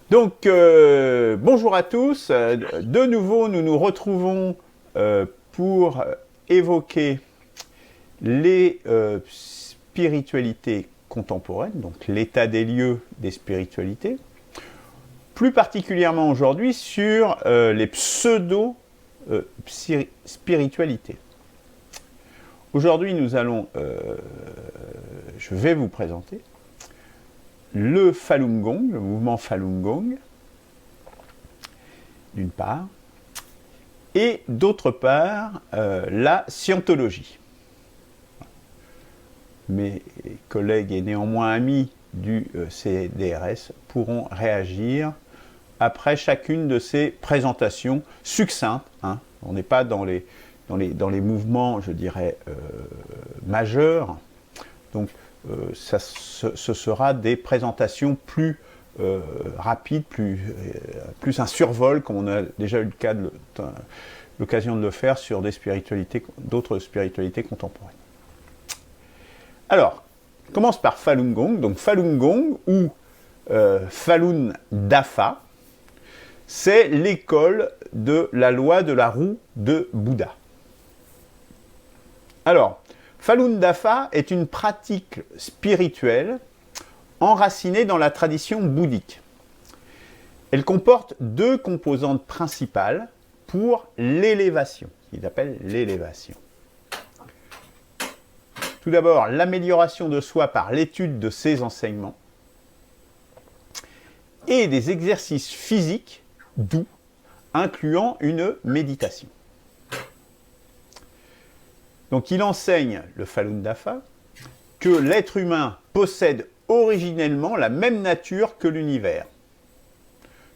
Donc, bonjour à tous. De nouveau, nous nous retrouvons pour évoquer les spiritualités contemporaines, donc l'état des lieux des spiritualités, plus particulièrement aujourd'hui sur les pseudo-spiritualités. Aujourd'hui, je vais vous présenter le Falun Gong, le mouvement Falun Gong, d'une part, et d'autre part, la scientologie. Mes collègues et néanmoins amis du CDRS pourront réagir après chacune de ces présentations succinctes. On n'est pas dans les mouvements, je dirais, majeurs. Donc, ce sera des présentations plus rapides, plus un survol, comme on a déjà eu l'occasion de le faire sur d'autres spiritualités contemporaines. Alors, on commence par Falun Gong. Donc Falun Gong ou Falun Dafa, c'est l'école de la loi de la roue de Bouddha. Alors, Falun Dafa est une pratique spirituelle enracinée dans la tradition bouddhique. Elle comporte deux composantes principales pour l'élévation, qu'il appelle l'élévation. Tout d'abord, l'amélioration de soi par l'étude de ses enseignements et des exercices physiques doux, incluant une méditation. Donc il enseigne, le Falun Dafa, que l'être humain possède originellement la même nature que l'univers.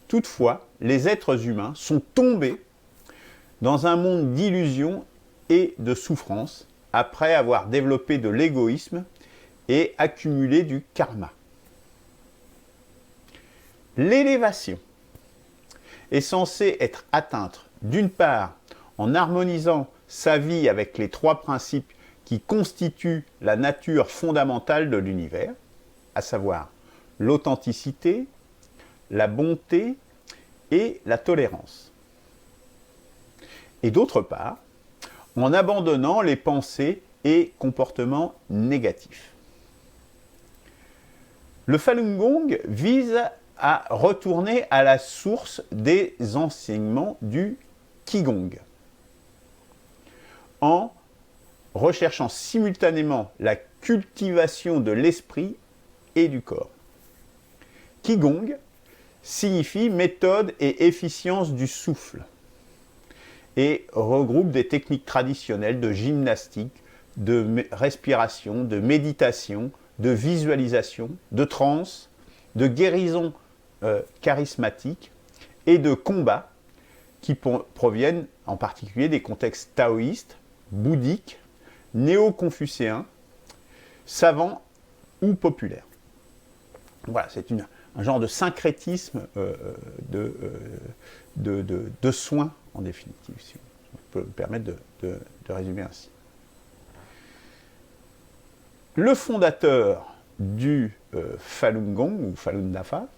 Toutefois, les êtres humains sont tombés dans un monde d'illusions et de souffrances après avoir développé de l'égoïsme et accumulé du karma. L'élévation est censée être atteinte d'une part en harmonisant sa vie avec les trois principes qui constituent la nature fondamentale de l'univers, à savoir l'authenticité, la bonté et la tolérance. Et d'autre part, en abandonnant les pensées et comportements négatifs. Le Falun Gong vise à retourner à la source des enseignements du Qigong, en recherchant simultanément la cultivation de l'esprit et du corps. Qigong signifie méthode et efficience du souffle et regroupe des techniques traditionnelles de gymnastique, de respiration, de méditation, de visualisation, de transe, de guérison charismatique et de combat qui proviennent en particulier des contextes taoïstes, bouddhiques, néo-confucéens, savants ou populaires. Voilà, c'est un genre de syncrétisme de soins, en définitive, si on peut me permettre de résumer ainsi. Le fondateur du Falun Gong, ou Falun Dafa,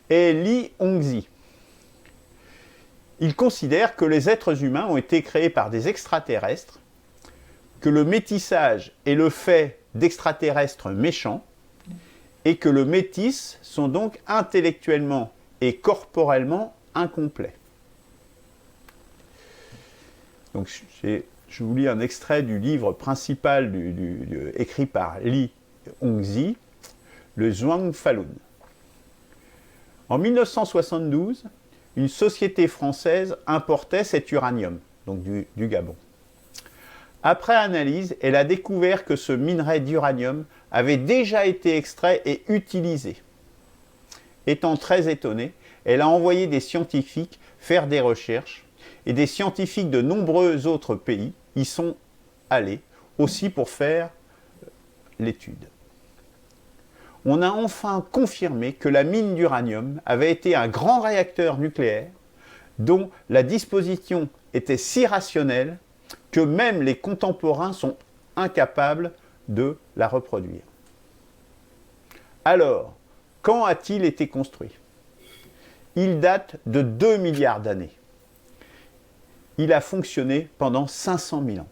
est Li Hongzhi. Il considère que les êtres humains ont été créés par des extraterrestres, que le métissage est le fait d'extraterrestres méchants, et que le métis sont donc intellectuellement et corporellement incomplets. Donc, je vous lis un extrait du livre principal écrit par Li Hongzhi, le Zhuang Falun. En 1972, une société française importait cet uranium, donc du Gabon. Après analyse, elle a découvert que ce minerai d'uranium avait déjà été extrait et utilisé. Étant très étonnée, elle a envoyé des scientifiques faire des recherches et des scientifiques de nombreux autres pays y sont allés aussi pour faire l'étude. On a enfin confirmé que la mine d'uranium avait été un grand réacteur nucléaire dont la disposition était si rationnelle que même les contemporains sont incapables de la reproduire. Alors, quand a-t-il été construit ? il date de 2 milliards d'années. Il a fonctionné pendant 500 000 ans.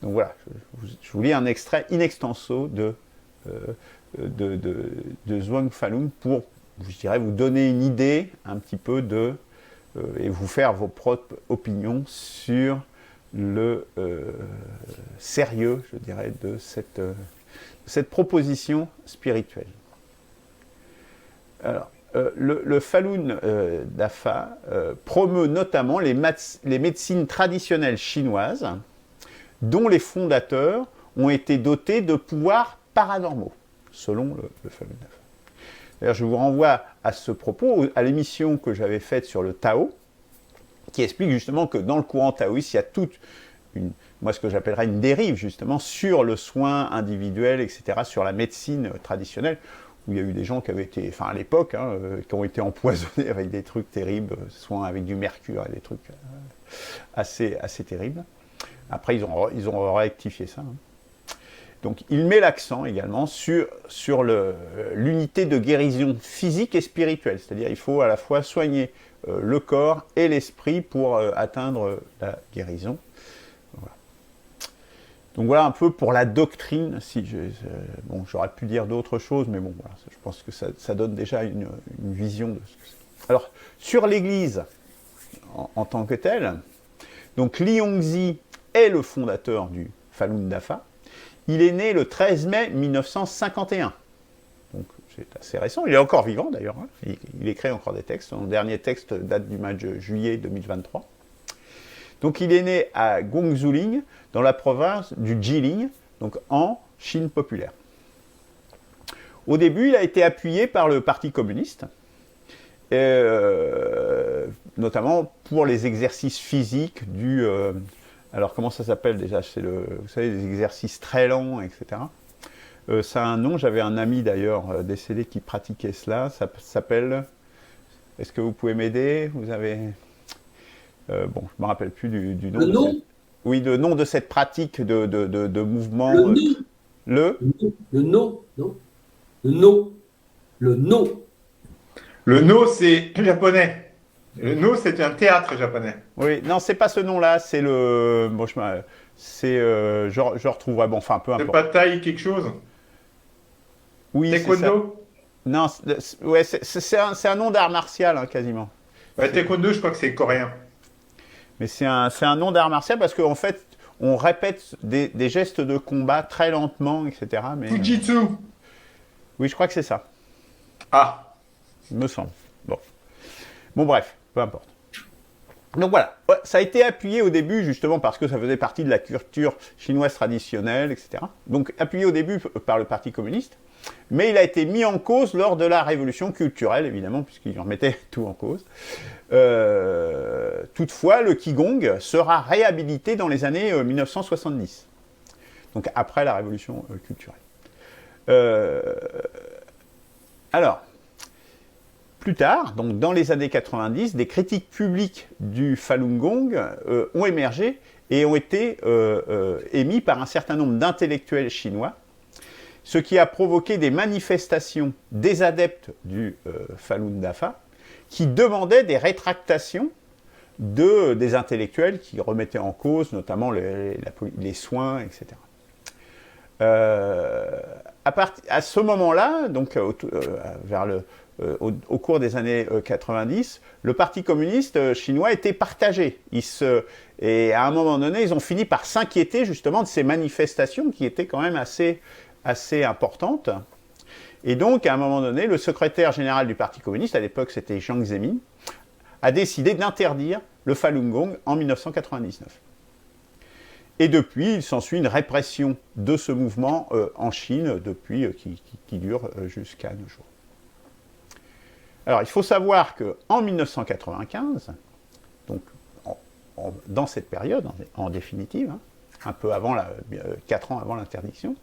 Donc voilà, je vous lis un extrait in extenso de Zhuang Falun pour, je dirais, vous donner une idée un petit peu et vous faire vos propres opinions sur le sérieux, je dirais, de cette proposition spirituelle. Alors, le Falun Dafa promeut notamment les médecines traditionnelles chinoises dont les fondateurs ont été dotés de pouvoirs paranormaux, selon le Falun Dafa. D'ailleurs, je vous renvoie à ce propos, à l'émission que j'avais faite sur le Tao, qui explique justement que dans le courant taoïste, il y a toute moi ce que j'appellerais une dérive justement sur le soin individuel, etc., sur la médecine traditionnelle, où il y a eu des gens qui avaient été, enfin à l'époque, qui ont été empoisonnés avec des trucs terribles, soins avec du mercure et des trucs assez terribles. Après, ils ont rectifié ça. Donc, il met l'accent également sur l'unité de guérison physique et spirituelle. C'est-à-dire qu'il faut à la fois soigner le corps et l'esprit pour atteindre la guérison. Voilà. Donc voilà un peu pour la doctrine. Bon, j'aurais pu dire d'autres choses, mais bon, voilà, je pense que ça donne déjà une vision de ce que c'est. Alors, sur l'Église en tant que telle, donc Li Hongzhi est le fondateur du Falun Dafa. Il est né le 13 mai 1951. Donc c'est assez récent. Il est encore vivant d'ailleurs. Il écrit encore des textes. Son dernier texte date du mois de juillet 2023. Donc il est né à Gongzuling, dans la province du Jilin, donc en Chine populaire. Au début, il a été appuyé par le Parti communiste, notamment pour les exercices physiques alors, comment ça s'appelle déjà? C'est vous savez, des exercices très lents, etc. Ça a un nom, j'avais un ami d'ailleurs décédé qui pratiquait cela, ça s'appelle... Est-ce que vous pouvez m'aider? Vous avez... bon, je ne me rappelle plus du nom. Le nom? Oui, le nom de cette pratique de mouvement... Le nom? Le nom? Non? Le nom? Le nom? Le No, c'est japonais. Le No, c'est un théâtre japonais. Oui, non, c'est pas ce nom-là, c'est le... Bon, je retrouverai, bon, enfin, peu C'est importe. pas taille quelque chose? Oui, c'est ça. Taekwondo? Non, ouais, c'est un nom d'art martial, hein, quasiment. Ouais, taekwondo, je crois que c'est coréen. Mais c'est un nom d'art martial parce qu'en fait, on répète des gestes de combat très lentement, etc. Mais, Fujitsu. oui, je crois que c'est ça, Ah, il me semble. Bon, bref, peu importe. Donc voilà, ouais, ça a été appuyé au début justement parce que ça faisait partie de la culture chinoise traditionnelle, etc. Donc appuyé au début par le Parti communiste, mais il a été mis en cause lors de la révolution culturelle, évidemment, puisqu'il remettait tout en cause. Toutefois, le Qigong sera réhabilité dans les années 1970, donc après la révolution culturelle. Alors, plus tard, donc dans les années 90, des critiques publiques du Falun Gong ont émergé et ont été émis par un certain nombre d'intellectuels chinois, ce qui a provoqué des manifestations des adeptes du Falun Dafa qui demandaient des rétractations des intellectuels qui remettaient en cause notamment les soins, etc. À ce moment-là, donc au cours des années 90, le Parti communiste chinois était partagé. Et à un moment donné, ils ont fini par s'inquiéter justement de ces manifestations qui étaient quand même assez importantes. Et donc, à un moment donné, le secrétaire général du Parti communiste, à l'époque c'était Jiang Zemin, a décidé d'interdire le Falun Gong en 1999. Et depuis, il s'ensuit une répression de ce mouvement en Chine, qui dure jusqu'à nos jours. Alors, il faut savoir qu'en 1995, donc dans cette période, en définitive, un peu avant, 4 ans avant l'interdiction,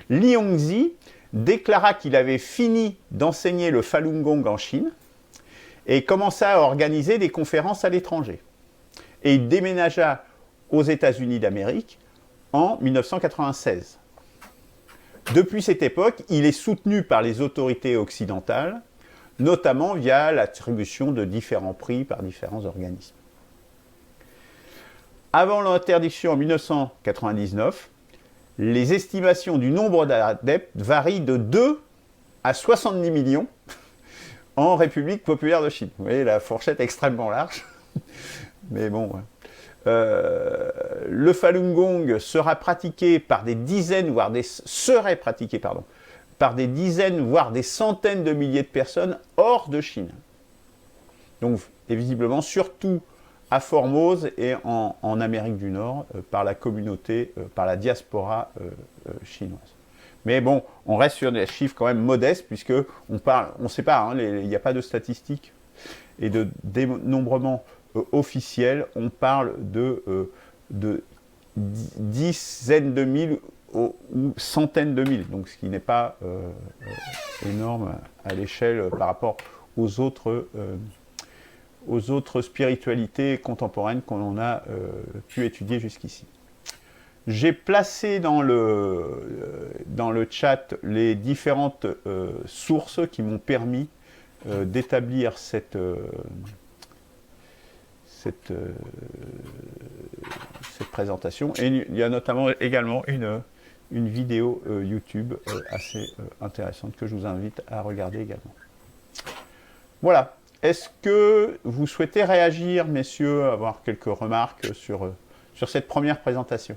Li Hongzhi déclara qu'il avait fini d'enseigner le Falun Gong en Chine et commença à organiser des conférences à l'étranger. Et il déménagea aux États-Unis d'Amérique en 1996. Depuis cette époque, il est soutenu par les autorités occidentales, notamment via l'attribution de différents prix par différents organismes. Avant l'interdiction en 1999, les estimations du nombre d'adeptes varient de 2 à 70 millions en République populaire de Chine. Vous voyez, la fourchette est extrêmement large. Mais bon, ouais. Le Falun Gong sera pratiqué par des dizaines, serait pratiqué, par des dizaines, voire des centaines de milliers de personnes hors de Chine. Donc, et visiblement, surtout à Formose et en Amérique du Nord, par la communauté, par la diaspora chinoise. Mais bon, on reste sur des chiffres quand même modestes, puisque on ne sait pas, hein, il n'y a pas de statistiques et de dénombrement officiel. On parle de dizaines de mille ou centaines de mille, donc ce qui n'est pas énorme à l'échelle par rapport aux autres spiritualités contemporaines qu'on a pu étudier jusqu'ici. J'ai placé dans le chat les différentes sources qui m'ont permis d'établir cette présentation. Et il y a notamment également une vidéo YouTube assez intéressante que je vous invite à regarder également. Voilà. Est-ce que vous souhaitez réagir, messieurs, avoir quelques remarques sur cette première présentation?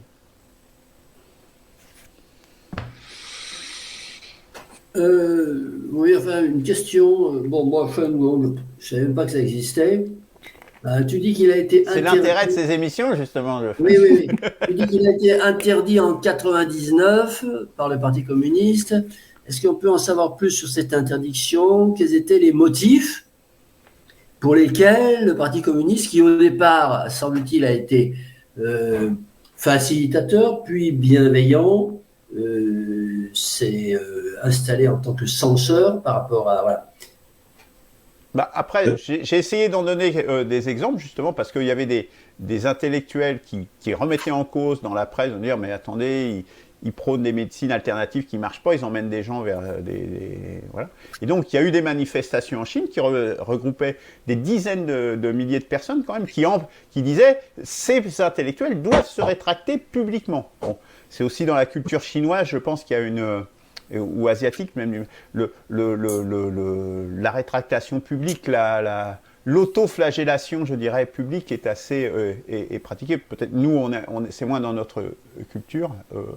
Oui, enfin, une question. Bon, moi, Falun Gong, je ne savais même pas que ça existait. Tu dis qu'il a été interdit. C'est l'intérêt de ces émissions, justement. Oui, oui, oui. Tu dis qu'il a été interdit en 99 par le Parti communiste. Est-ce qu'on peut en savoir plus sur cette interdiction? Quels étaient les motifs pour lesquels le Parti communiste, qui au départ, semble-t-il, a été facilitateur, puis bienveillant, s'est installé en tant que censeur par rapport à... Voilà. Bah après, j'ai essayé d'en donner des exemples, justement, parce qu'il y avait des intellectuels qui remettaient en cause dans la presse, de dire, mais attendez, ils prônent des médecines alternatives qui ne marchent pas, ils emmènent des gens vers voilà. Et donc, il y a eu des manifestations en Chine qui regroupaient des dizaines de milliers de personnes, quand même, qui disaient, ces intellectuels doivent se rétracter publiquement. Bon, c'est aussi dans la culture chinoise, je pense qu'il y a ou asiatique même, la rétractation publique, l'autoflagellation, je dirais, publique est assez est pratiquée. Peut-être nous, c'est moins dans notre culture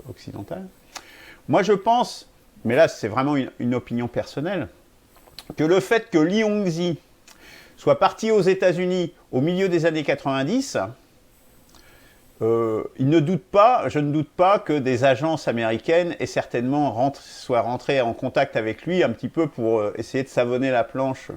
occidentale. Moi, je pense, mais là, c'est vraiment une opinion personnelle, que le fait que Li Hongzhi soit parti aux États-Unis au milieu des années 90, je ne doute pas que des agences américaines aient certainement soient rentrées en contact avec lui un petit peu pour essayer de savonner la planche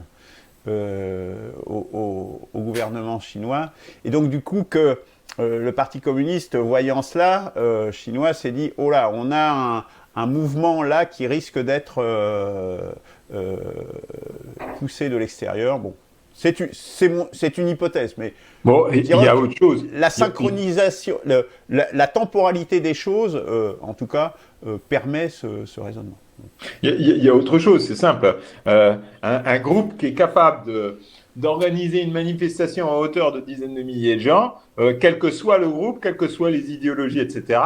au gouvernement chinois. Et donc du coup que le Parti communiste, voyant cela, chinois, s'est dit « Oh là, on a un mouvement là qui risque d'être poussé de l'extérieur. » Bon. C'est une hypothèse, mais bon, il y a autre chose. La synchronisation, la temporalité des choses, en tout cas, permet ce raisonnement. Il y a autre chose, c'est simple. Un groupe qui est capable d'organiser une manifestation à hauteur de dizaines de milliers de gens, quel que soit le groupe, quelles que soient les idéologies, etc.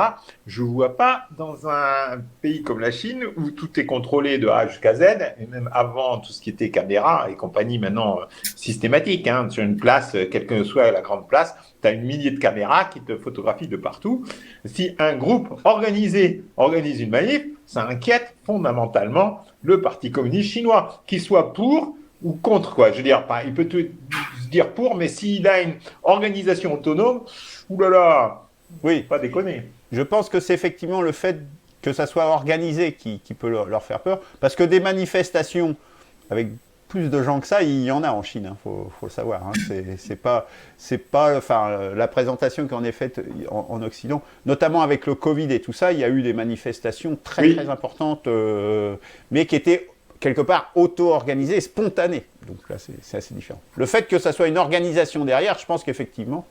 Je ne vois pas dans un pays comme la Chine où tout est contrôlé de A jusqu'à Z, et même avant tout ce qui était caméra et compagnie maintenant systématique. Hein, sur une place, quelle que soit la grande place, tu as une millier de caméras qui te photographient de partout. Si un groupe organisé organise une manif, ça inquiète fondamentalement le Parti communiste chinois, qu'il soit pour ou contre, quoi. Je veux dire, il peut se dire pour, mais s'il a une organisation autonome, oulala, oui, pas déconner. Je pense que c'est effectivement le fait que ça soit organisé qui peut leur faire peur, parce que des manifestations avec plus de gens que ça, il y en a en Chine, hein, faut le savoir. Hein. C'est pas, enfin, la présentation qu'on a faite en Occident, notamment avec le Covid et tout ça, il y a eu des manifestations très importantes, mais qui étaient quelque part auto-organisées, spontanées. Donc là, c'est assez différent. Le fait que ça soit une organisation derrière, je pense qu'effectivement,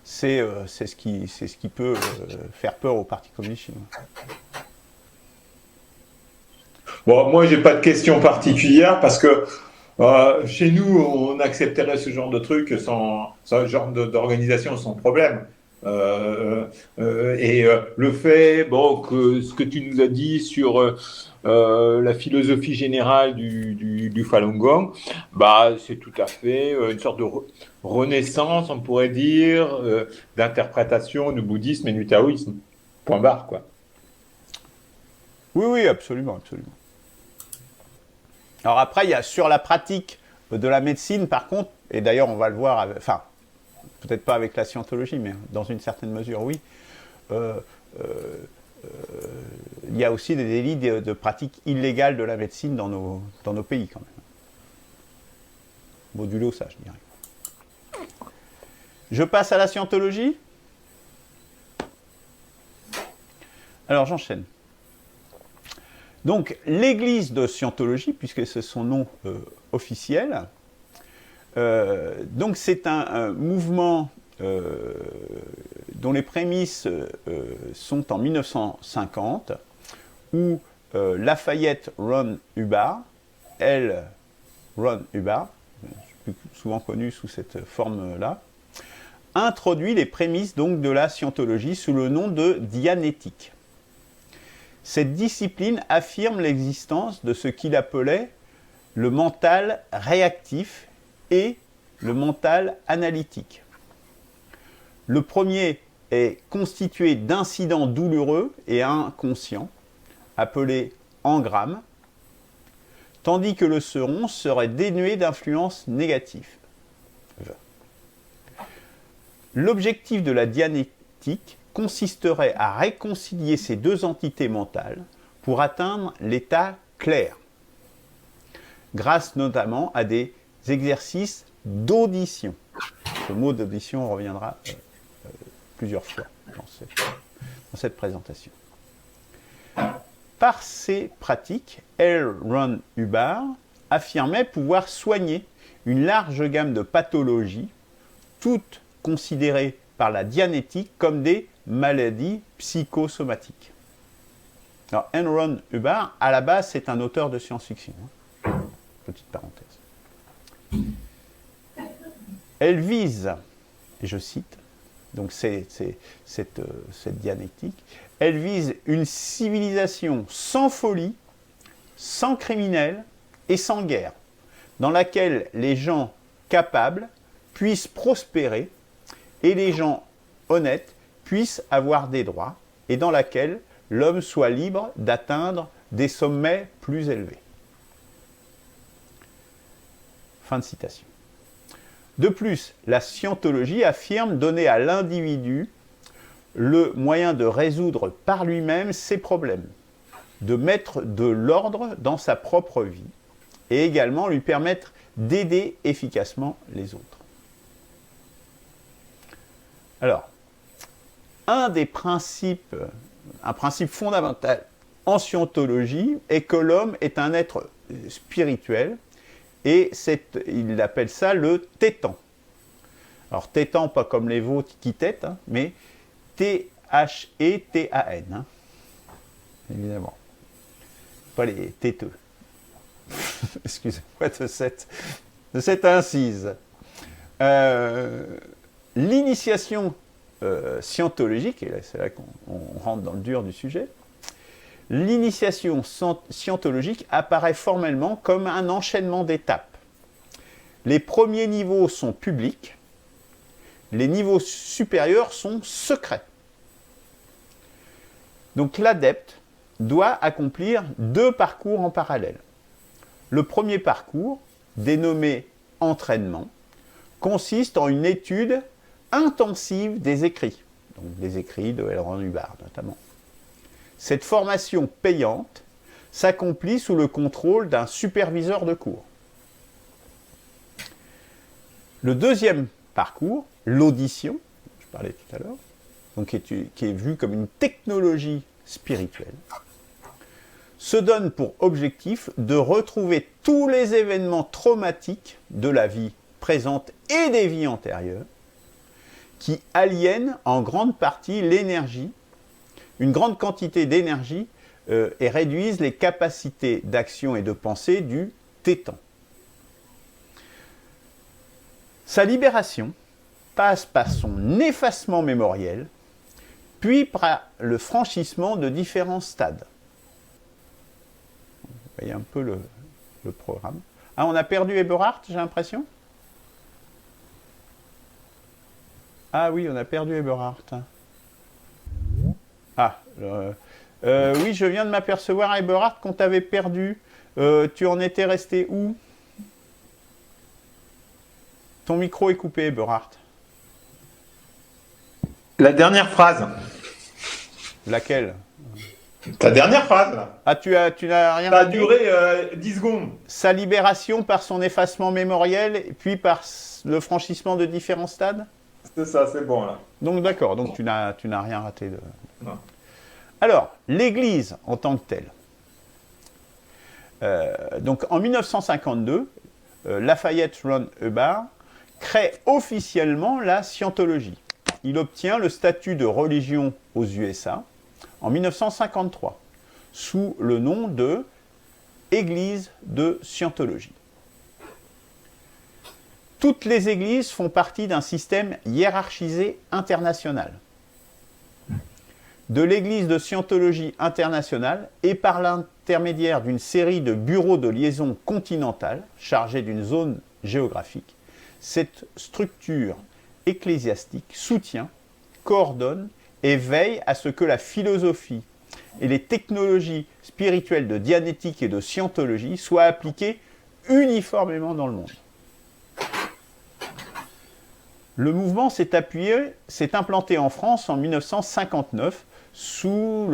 c'est ce qui peut faire peur au Parti communiste chinois. Bon, moi, j'ai pas de question particulière parce que chez nous, on accepterait ce genre de truc ce genre d'organisation sans problème. Le fait, bon, que ce que tu nous as dit sur la philosophie générale du Falun Gong, bah, c'est tout à fait une sorte de renaissance, on pourrait dire, d'interprétation du bouddhisme et du taoïsme. Point barre, quoi. Oui, oui, absolument, absolument. Alors après, il y a sur la pratique de la médecine, par contre, et d'ailleurs on va le voir, enfin, peut-être pas avec la scientologie, mais dans une certaine mesure, oui, il y a aussi des délits de pratique illégale de la médecine dans nos pays, quand même. Modulo ça, je dirais. Je passe à la scientologie. Alors j'enchaîne. Donc, l'église de Scientologie, puisque c'est son nom officiel, donc c'est un mouvement dont les prémices sont en 1950, où Lafayette Ron Hubbard, Ron Hubbard, plus souvent connu sous cette forme-là, introduit les prémices donc de la scientologie sous le nom de dianétique. Cette discipline affirme l'existence de ce qu'il appelait le mental réactif et le mental analytique. Le premier est constitué d'incidents douloureux et inconscients, appelés engrammes, tandis que le second serait dénué d'influence négative. L'objectif de la dianétique consisterait à réconcilier ces deux entités mentales pour atteindre l'état clair, grâce notamment à des exercices d'audition. Ce mot d'audition reviendra plusieurs fois dans cette présentation. Par ces pratiques, L. Ron Hubbard affirmait pouvoir soigner une large gamme de pathologies, toutes considérées par la dianétique comme des maladies psychosomatiques. Alors, L. Ron Hubbard, à la base, c'est un auteur de science-fiction. Petite parenthèse. Elle vise, et je cite, donc cette dianétique, elle vise une civilisation sans folie, sans criminels et sans guerre, dans laquelle les gens capables puissent prospérer et les gens honnêtes puissent avoir des droits, et dans laquelle l'homme soit libre d'atteindre des sommets plus élevés. Fin de citation. De plus, la scientologie affirme donner à l'individu le moyen de résoudre par lui-même ses problèmes, de mettre de l'ordre dans sa propre vie, et également lui permettre d'aider efficacement les autres. Alors, un principe fondamental en scientologie est que l'homme est un être spirituel, et il appelle ça le tétan. Alors tétan, pas comme les veaux qui têtent, hein, mais T-H-E-T-A-N. Hein, évidemment. Pas les téteux. Excusez-moi de cette incise. L'initiation scientologique, et c'est là qu'on rentre dans le dur du sujet, l'initiation scientologique apparaît formellement comme un enchaînement d'étapes. Les premiers niveaux sont publics, les niveaux supérieurs sont secrets. Donc l'adepte doit accomplir 2 parcours en parallèle. Le premier parcours, dénommé entraînement, consiste en une étude intensive des écrits, donc des écrits de L. Ron Hubbard notamment. Cette formation payante s'accomplit sous le contrôle d'un superviseur de cours. Le deuxième parcours, l'audition, je parlais tout à l'heure, donc qui est vu comme une technologie spirituelle, se donne pour objectif de retrouver tous les événements traumatiques de la vie présente et des vies antérieures qui aliènent en grande partie l'énergie, une grande quantité d'énergie et réduisent les capacités d'action et de pensée du tétan. Sa libération passe par son effacement mémoriel, puis par le franchissement de différents stades. Vous voyez un peu le programme. Ah, on a perdu Eberhard, j'ai l'impression. Ah oui, on a perdu Eberhard. Ah, oui, je viens de m'apercevoir, Eberhard, qu'on t'avait perdu. Tu en étais resté où? Ton micro est coupé, Eberhard. La dernière phrase. Laquelle? Ta dernière phrase, là. Ah, tu n'as rien Ça a dit. duré 10 secondes. Sa libération par son effacement mémoriel, puis par le franchissement de différents stades? C'est ça, c'est bon, là. Donc d'accord, donc tu n'as rien raté. Non. Alors, l'Église en tant que telle. Donc en 1952, Lafayette Ron Hubbard crée officiellement la scientologie. Il obtient le statut de religion aux USA en 1953, sous le nom de Église de Scientologie. Toutes les églises font partie d'un système hiérarchisé international. De l'Église de Scientologie internationale et par l'intermédiaire d'une série de bureaux de liaison continentale chargés d'une zone géographique, cette structure ecclésiastique soutient, coordonne et veille à ce que la philosophie et les technologies spirituelles de dianétique et de scientologie soient appliquées uniformément dans le monde. Le mouvement s'est implanté en France en 1959 sous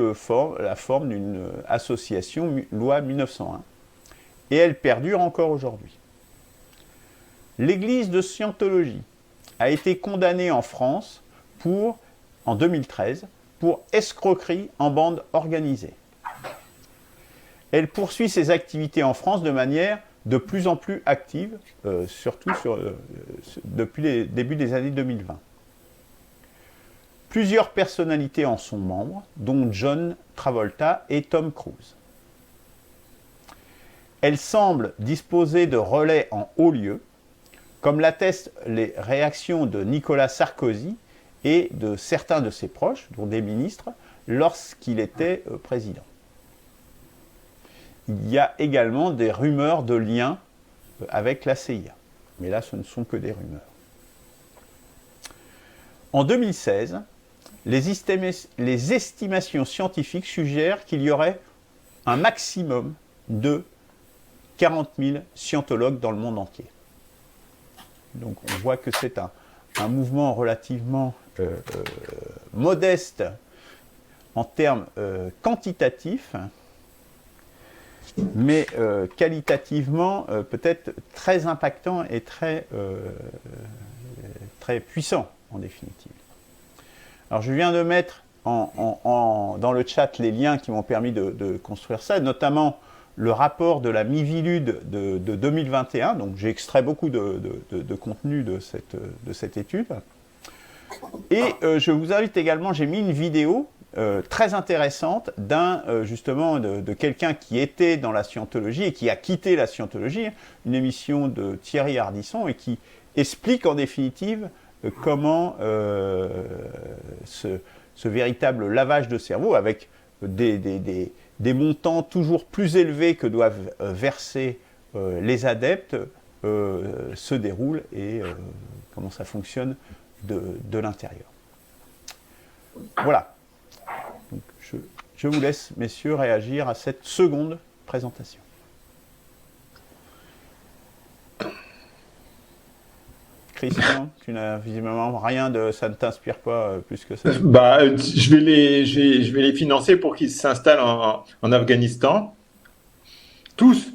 la forme d'une association loi 1901 et elle perdure encore aujourd'hui. L'Église de Scientologie a été condamnée en France en 2013 pour escroquerie en bande organisée. Elle poursuit ses activités en France de manière de plus en plus active, surtout depuis les débuts des années 2020. Plusieurs personnalités en sont membres, dont John Travolta et Tom Cruise. Elle semble disposer de relais en haut lieu, comme l'attestent les réactions de Nicolas Sarkozy et de certains de ses proches, dont des ministres, lorsqu'il était président. Il y a également des rumeurs de liens avec la CIA. Mais là, ce ne sont que des rumeurs. En 2016, les estimations scientifiques suggèrent qu'il y aurait un maximum de 40 000 scientologues dans le monde entier. Donc on voit que c'est un mouvement relativement modeste en termes quantitatifs, mais qualitativement peut-être très impactant et très puissant en définitive. Alors je viens de mettre dans le chat les liens qui m'ont permis de construire ça, notamment le rapport de la Miviludes de 2021, donc j'ai extrait beaucoup de contenu de cette étude. Et je vous invite également, j'ai mis une vidéo très intéressante justement de quelqu'un qui était dans la scientologie et qui a quitté la scientologie, une émission de Thierry Ardisson et qui explique en définitive comment ce véritable lavage de cerveau avec des montants toujours plus élevés que doivent verser les adeptes se déroule et comment ça fonctionne de l'intérieur. Voilà. Donc, je vous laisse, messieurs, réagir à cette seconde présentation. Christian, tu n'as visiblement rien ça ne t'inspire pas plus que ça. Bah, je vais les financer pour qu'ils s'installent en Afghanistan. Tous.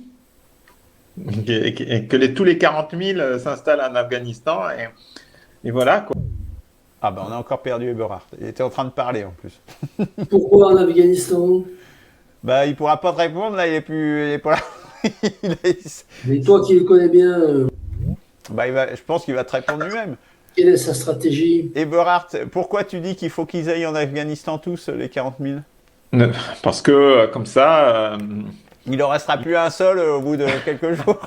Et que tous les 40 000 s'installent en Afghanistan. Et voilà, quoi. Ah ben on a encore perdu Eberhard. Il était en train de parler en plus. Pourquoi en Afghanistan? Bah il pourra pas te répondre, là il est pas là. Mais toi qui le connais bien, bah je pense qu'il va te répondre lui-même. quelle est sa stratégie? Eberhard, pourquoi tu dis qu'il faut qu'ils aillent en Afghanistan tous, les 40 000? Parce que comme ça, Il n'en restera plus un seul au bout de quelques jours.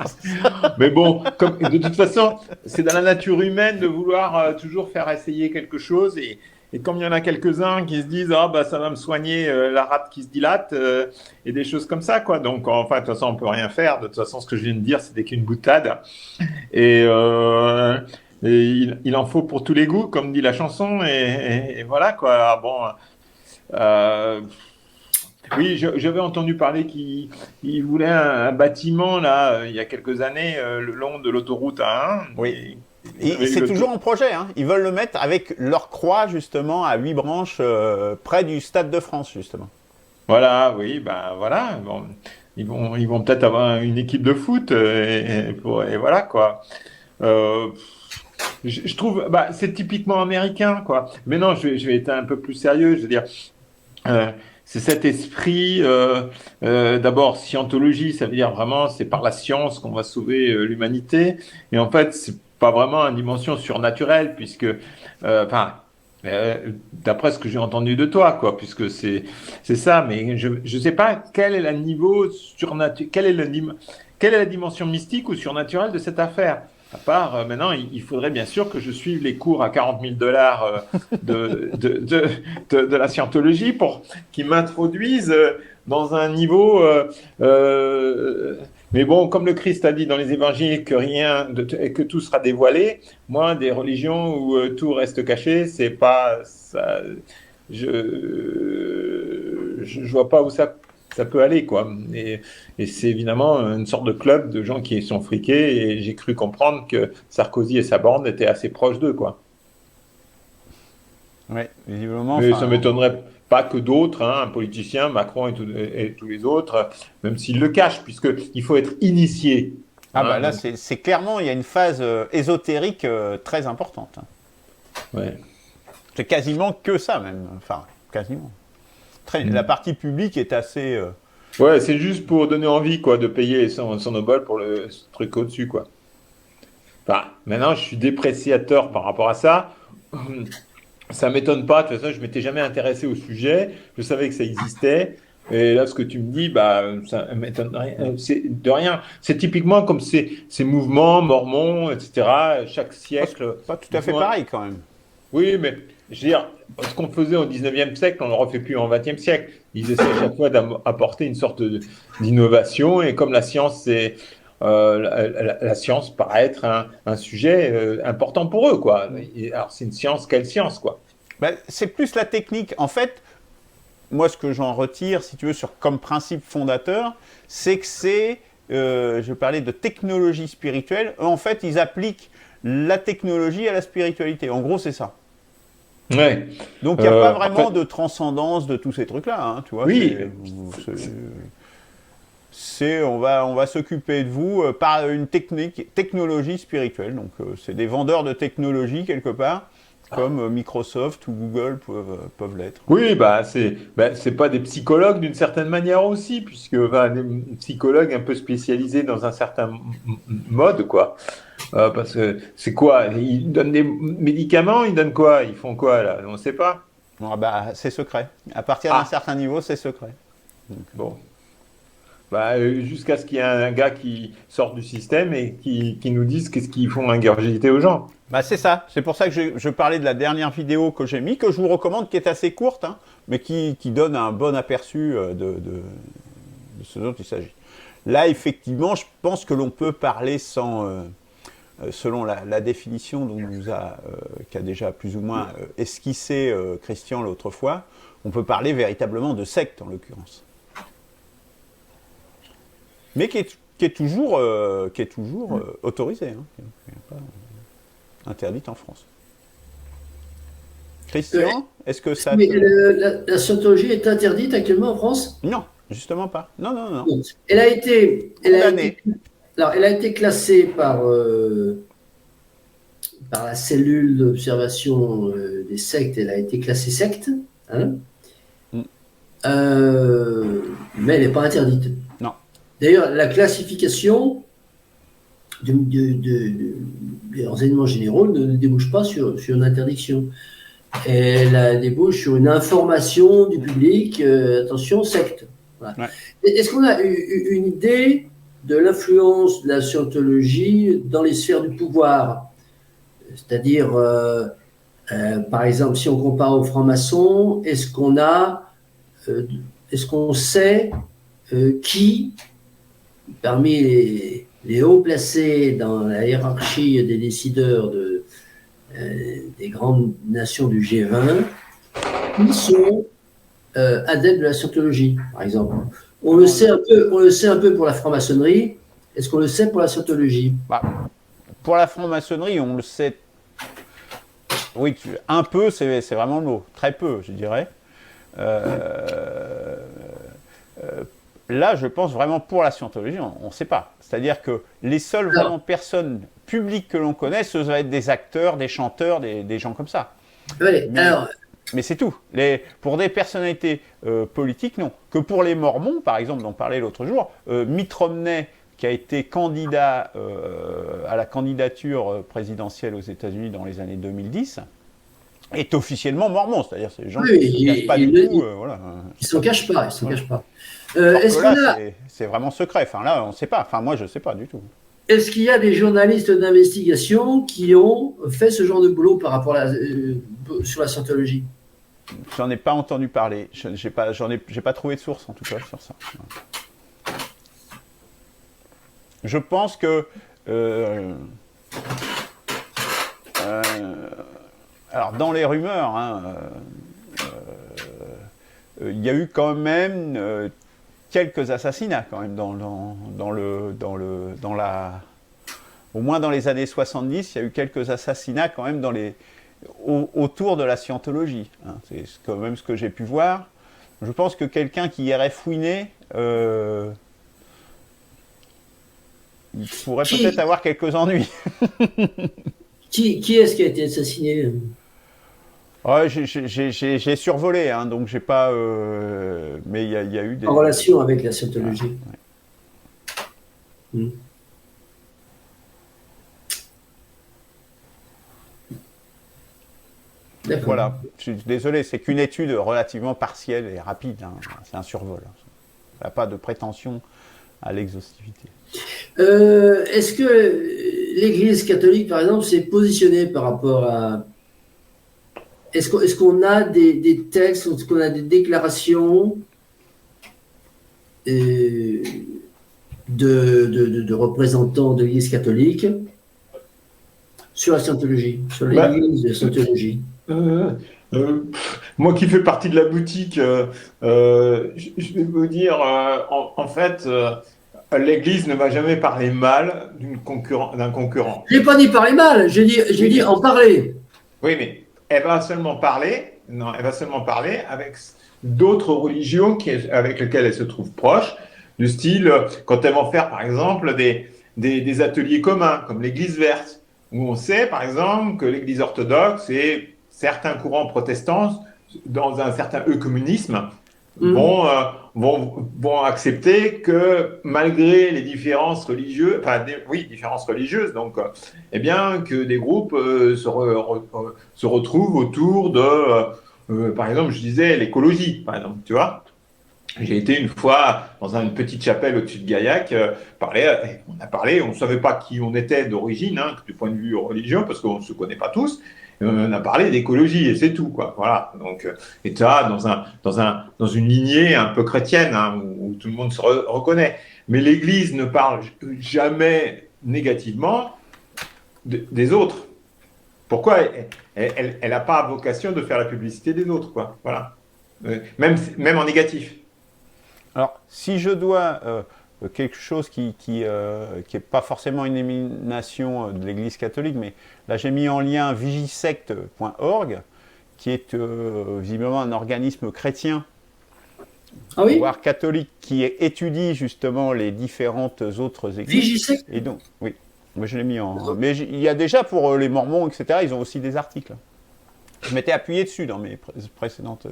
mais bon, comme, de toute façon, c'est dans la nature humaine de vouloir toujours faire essayer quelque chose. Et comme il y en a quelques-uns qui se disent, ah bah ça va me soigner la rate qui se dilate et des choses comme ça, quoi. Donc, enfin, de toute façon, on peut rien faire. De toute façon, ce que je viens de dire, c'était qu'une boutade. Et, euh, il en faut pour tous les goûts, comme dit la chanson. Et voilà, quoi. Bon, euh, oui, j'avais entendu parler qu'il voulait un bâtiment, là, il y a quelques années, le long de l'autoroute A1. Oui. Et ils Et avaient eu c'est le toujours tour. en projet. Hein. Ils veulent le mettre avec leur croix, justement, à 8 branches, près du Stade de France, justement. Voilà, oui, ben voilà. Bon, ils vont peut-être avoir une équipe de foot, et voilà, quoi. Euh, je trouve, bah, c'est typiquement américain, quoi. Mais non, je vais être un peu plus sérieux. Je veux dire, Euh, c'est cet esprit, d'abord, scientologie, ça veut dire vraiment, c'est par la science qu'on va sauver l'humanité. Et en fait, c'est pas vraiment une dimension surnaturelle, puisque, enfin, d'après ce que j'ai entendu de toi, quoi, puisque c'est ça, mais je sais pas quel est le niveau quelle est la dimension mystique ou surnaturelle de cette affaire. À part, maintenant, il faudrait bien sûr que je suive les cours à 40 000 $ de la scientologie pour qu'ils m'introduisent dans un niveau. Mais bon, comme le Christ a dit dans les évangiles que que tout sera dévoilé, moi, des religions où tout reste caché, c'est pas ça. Je vois pas où ça peut aller, quoi. Et c'est évidemment une sorte de club de gens qui sont friqués, et j'ai cru comprendre que Sarkozy et sa bande étaient assez proches d'eux, quoi. Oui, visiblement. Mais ça Enfin, m'étonnerait pas que d'autres, hein, un politicien, Macron et tous les autres, même s'ils le cachent, puisqu'il faut être initié. ah bah Hein, là, donc, c'est clairement, il y a une phase ésotérique très importante. Hein. ouais. C'est quasiment que ça, même. Enfin, quasiment. La Mm. partie publique est assez... Ouais, c'est juste pour donner envie, quoi, de payer son obol pour le truc au-dessus, quoi. Enfin, maintenant, je suis dépréciateur par rapport à ça. Ça m'étonne pas. De toute façon, je m'étais jamais intéressé au sujet. Je savais que ça existait. Et là, ce que tu me dis, bah, ça m'étonne c'est de rien. C'est typiquement comme ces mouvements mormons, etc. Chaque oh, c'est siècle, pas tout à ils fait ont pareil, quand même. oui, mais je veux dire, ce qu'on faisait au 19e siècle, on ne le refait plus en 20e siècle. Ils essaient à chaque fois d'apporter une sorte d'innovation. Et comme la science, la science paraît être un sujet important pour eux, quoi. Et alors, c'est une science, quelle science, quoi? Ben, c'est plus la technique. En fait, moi, ce que j'en retire, si tu veux, comme principe fondateur, c'est que je parlais de technologie spirituelle. Eux, en fait, ils appliquent la technologie à la spiritualité. En gros, c'est ça. Ouais. Donc, il n'y a pas En fait, vraiment de transcendance de tous ces trucs-là. Hein, tu vois, oui, on va s'occuper de vous par une technologie spirituelle. Donc, c'est des vendeurs de technologie quelque part, comme Microsoft ou Google peuvent l'être. oui, c'est pas des psychologues d'une certaine manière aussi, puisque bah, des psychologues un peu spécialisés dans un certain mode, quoi. Parce que c'est quoi? Ils donnent des médicaments, ils donnent quoi? Ils font quoi là? On ne sait pas. Bon, bah, c'est secret. À partir d'un Ah, certain niveau, c'est secret. bon. Bah, jusqu'à ce qu'il y ait un gars qui sorte du système et qui nous dise qu'est-ce qu'ils font ingurgiter aux gens. Bah, c'est ça. C'est pour ça que je parlais de la dernière vidéo que j'ai mis, que je vous recommande, qui est assez courte, hein, mais qui donne un bon aperçu de ce dont il s'agit. Là, effectivement, je pense que l'on peut parler selon la définition qu'a déjà plus ou moins esquissé Christian l'autre fois, on peut parler véritablement de secte en l'occurrence. Mais qui est toujours autorisée, hein, qui n'est pas interdite en France. Christian, est-ce que ça Mais te... la scientologie est interdite actuellement en France? Non, justement pas. Non, non, non. Bon. Condamné. Alors, elle a été classée par la cellule d'observation des sectes, elle a été classée secte, hein. Mm. Mais elle n'est pas interdite. Non. D'ailleurs, la classification des renseignements généraux ne débouche pas sur une interdiction. Et elle débouche sur une information du public, attention, secte. Voilà. Ouais. Est-ce qu'on a une idée de l'influence de la scientologie dans les sphères du pouvoir? C'est-à-dire, par exemple, si on compare aux francs-maçons, est-ce qu'on sait qui, parmi les hauts placés dans la hiérarchie des décideurs des grandes nations du G20, qui sont adeptes de la scientologie, par exemple? On le sait un peu pour la franc-maçonnerie. Est-ce qu'on le sait pour la scientologie? Bah, pour la franc-maçonnerie, on le sait. Oui, un peu, c'est vraiment le mot. Très peu, je dirais. Là, je pense vraiment pour la scientologie, on ne sait pas. C'est-à-dire que les seules vraiment personnes publiques que l'on connaît, ce va être des acteurs, des chanteurs, des gens comme ça. Oui, Mais c'est tout. Pour des personnalités politiques, non. Que pour les Mormons, par exemple, dont on parlait l'autre jour, Mitt Romney, qui a été candidat à la candidature présidentielle aux États-Unis dans les années 2010, est officiellement mormon. C'est-à-dire c'est des gens qui ne se cachent pas du tout. Voilà. Ils ne s'en cachent pas. Ils s'en cachent pas. Est-ce que là, c'est vraiment secret. Enfin, là, on ne sait pas. Enfin, moi, je ne sais pas du tout. Est-ce qu'il y a des journalistes d'investigation qui ont fait ce genre de boulot par rapport sur la scientologie? J'en ai pas entendu parler. J'ai pas trouvé de source, en tout cas, sur ça. Je pense que... alors, dans les rumeurs, il y a eu quand même quelques assassinats, quand même, au moins dans les années 70, il y a eu quelques assassinats, quand même, autour de la scientologie. Hein. C'est quand même ce que j'ai pu voir. Je pense que quelqu'un qui irait fouiner... il pourrait peut-être avoir quelques ennuis. Qui est-ce qui a été assassiné? Ouais, j'ai survolé, hein, donc j'ai pas. Mais il y a eu des. En relation avec la scientologie. Ouais. D'accord. Voilà, je suis désolé, c'est qu'une étude relativement partielle et rapide. Hein. C'est un survol. Ça n'a pas de prétention à l'exhaustivité. Est-ce que l'Église catholique, par exemple, s'est positionnée par rapport à... Est-ce qu'on a des textes, est-ce qu'on a des déclarations de représentants de l'Église catholique sur la scientologie, sur l'Église de la scientologie? Moi qui fais partie de la boutique, je vais vous dire, en fait, l'Église ne m'a jamais parlé mal d'un concurrent. Je n'ai pas dit parler mal, j'ai dit en parler. Oui, mais elle va seulement parler avec d'autres religions avec lesquelles elle se trouve proche, du style, quand elles vont faire, par exemple, des ateliers communs, comme l'Église verte, où on sait, par exemple, que l'Église orthodoxe et certains courants protestants, dans un certain œcuménisme, vont accepter que malgré les différences religieuses, différences religieuses, donc, eh bien, que des groupes se retrouvent autour de, par exemple, je disais l'écologie, par exemple, tu vois. J'ai été une fois dans une petite chapelle au-dessus de Gaillac, on ne savait pas qui on était d'origine, hein, du point de vue religieux, parce qu'on ne se connaît pas tous. On a parlé d'écologie et c'est tout, quoi. Voilà. Donc, et ça, dans une lignée un peu chrétienne, hein, où tout le monde se reconnaît. Mais l'Église ne parle jamais négativement des autres. Pourquoi elle n'a pas vocation de faire la publicité des autres, quoi. Voilà. Même en négatif. Alors, si je dois quelque chose qui est pas forcément une émanation de l'Église catholique, mais là j'ai mis en lien vigisecte.org, qui est visiblement un organisme chrétien, voire catholique, qui étudie justement les différentes autres églises. Vigisecte. Et donc, oui, moi je l'ai mis en... Mais il y a déjà pour les Mormons, etc., ils ont aussi des articles. Je m'étais appuyé dessus dans mes précédentes...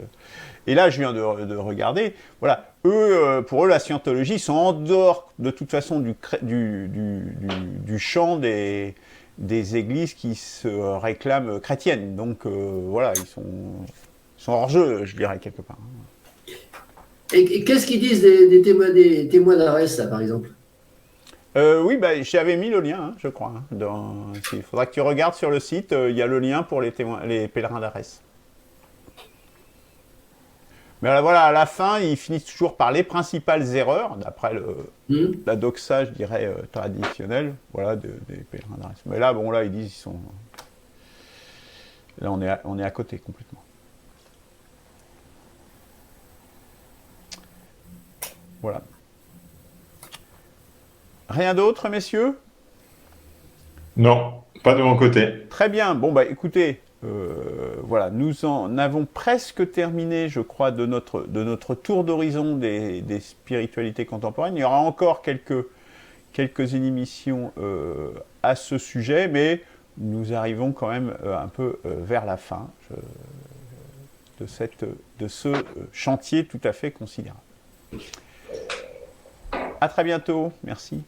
Et là, je viens de regarder. Voilà, pour eux, la scientologie, ils sont en dehors, de toute façon, du champ des des églises qui se réclament chrétiennes. Donc voilà, ils sont hors jeu, je dirais, quelque part. Et qu'est-ce qu'ils disent des témoins d'Arès, là, par exemple? Oui, bah, j'avais mis le lien, hein, je crois. Il faudra que tu regardes sur le site, il y a le lien pour les pèlerins d'Arès. Mais là, voilà, à la fin, ils finissent toujours par les principales erreurs, d'après la doxa, je dirais, traditionnelle, voilà, des pèlerins d'Arès. Mais là, bon, là, ils disent, ils sont... Là, on est à côté, complètement. Voilà. Rien d'autre, messieurs? Non, pas de mon côté. Très bien. Bon, bah, écoutez, voilà, nous en avons presque terminé, je crois, de notre tour d'horizon des spiritualités contemporaines. Il y aura encore quelques émissions à ce sujet, mais nous arrivons quand même un peu vers la fin de ce chantier tout à fait considérable. À très bientôt. Merci.